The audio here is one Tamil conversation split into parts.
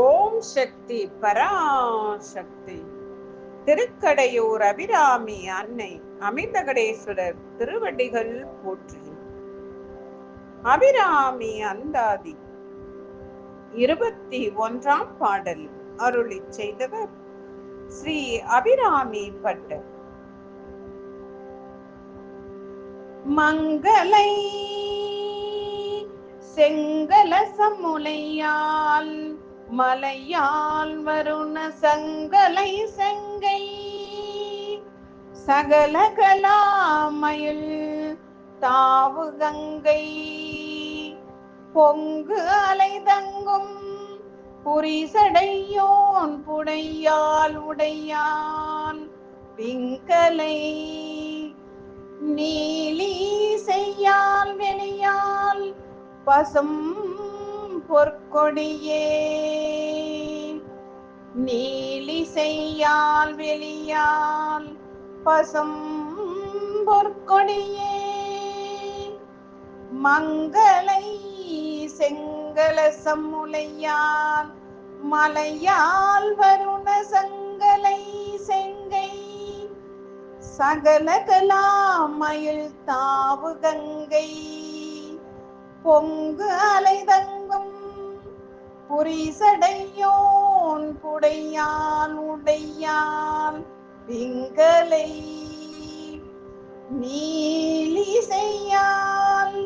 ஓம் சக்தி பராசக்தி. திருக்கடையூர் அபிராமி அன்னை அமிர்தகடேஸ்வரர் திருவடிகள் போற்றி. அபிராமி அந்தாதி 21ஆம் பாடல் அருளி செய்தவர் ஸ்ரீ அபிராமி பட்டர். மங்களை செங்கலசம் முலையால் மலையால் வருண சங்கலை செங்கை சகல கலாமயில் தாவு கங்கை பொங்கு அலைதங்கும் புரிசடையோன் புடையால் உடையான் பிங்கலை நீலி செய்யால் வெளியால் பசும் பொற்கொடியே நீலி செய்யால் வெளியால் பசும் பொற்கொடியே மங்களை செங்கலசம் முலையால் மலையால் வருண சங்கலை செங்கை சகல கலாமயில் தாவு கங்கை பொங்கு அலைதங்கும் புரிசடையோன் புடையான் உடையான் பிங்கலை நீலி செய்யால்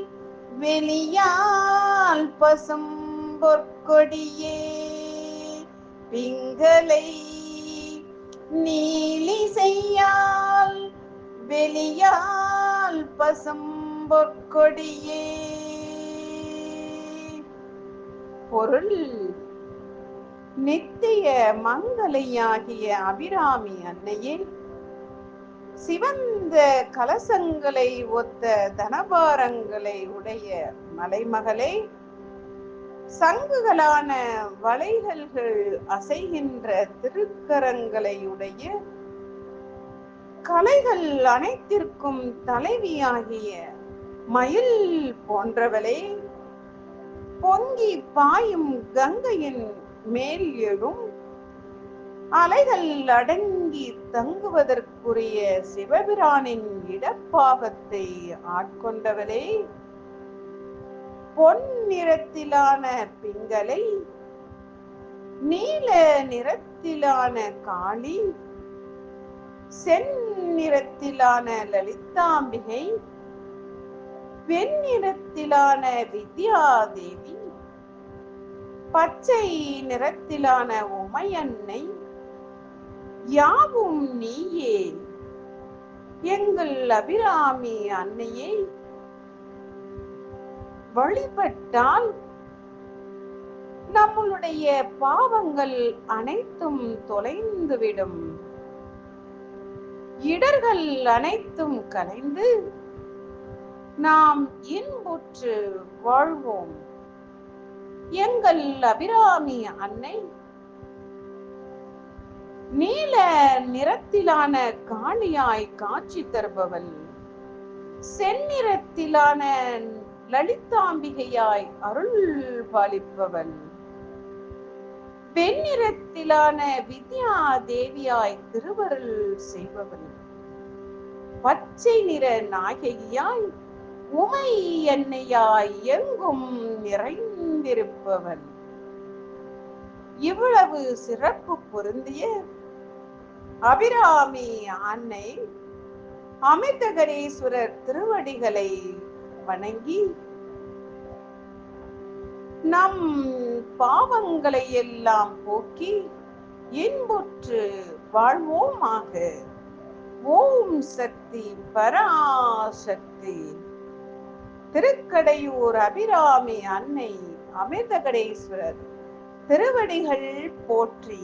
வெளியால் பசும் பொற்கொடியே பிங்கலை நீலி செய்யால் வெளியால் பசும் பொற்கொடியே. பொருள்: நித்திய மங்களையாகிய அபிராமி அன்னையே, சிவந்த கலசங்களை ஒத்த தனபாரங்களை உடைய மலைமகளே, சங்குகளான வளைகல்கள் அசைகின்ற திருக்கரங்களை உடைய கலைகள் அனைத்திற்கும் தலைவியாகிய மயில் போன்றவளே, பொங்கி பாயும் கங்கையின் மேல் எழும் அலைகள் அடங்கி தங்குவதற்குரிய சிவபிரானின் இடப்பாகத்தை ஆட்கொண்டவளே, பொன் நிறத்திலான பிங்கலை, நீல நிறத்திலான காளி, செந்நிறத்திலான லலிதாம்பிகை, வெண்ணிறத்திலான வித்யாதேவி, பச்சை நிறத்திலான உமையன்னை, யாவும் நீயே. எங்கள் அபிராமி அன்னையை வழிபட்டால் நம்மளுடைய பாவங்கள் அனைத்தும் தொலைந்துவிடும், இடர்கள் அனைத்தும் கலைந்து நாம் இன்புற்று வாழ்வோம். எங்கள் அபிராமி அன்னை நீல நிறத்திலான காளியாய் காட்சி தருபவள், செந்நிறத்திலான லலிதாம்பிகையாய் அருள் பாலிப்பவள், வெண்ணிறத்திலான வித்யா தேவியாய் திருவருள் செய்பவள், பச்சை நிற நாயகியாய் உமை எண்ணெயாய் எங்கும் நிறைந்திருப்பவள். இவ்வளவு சிறப்பு பொருந்திய அபிராமி அன்னை அமிர்தகடேஸ்வரர் திருவடிகளை வணங்கி நம் பாவங்களை எல்லாம் போக்கி இன்புற்று வாழ்வோமாக. ஓம் சக்தி பராசக்தி. திருக்கடையூர் அபிராமி அன்னை அமிர்தகடேஸ்வரர் திருவடிகள் போற்றி.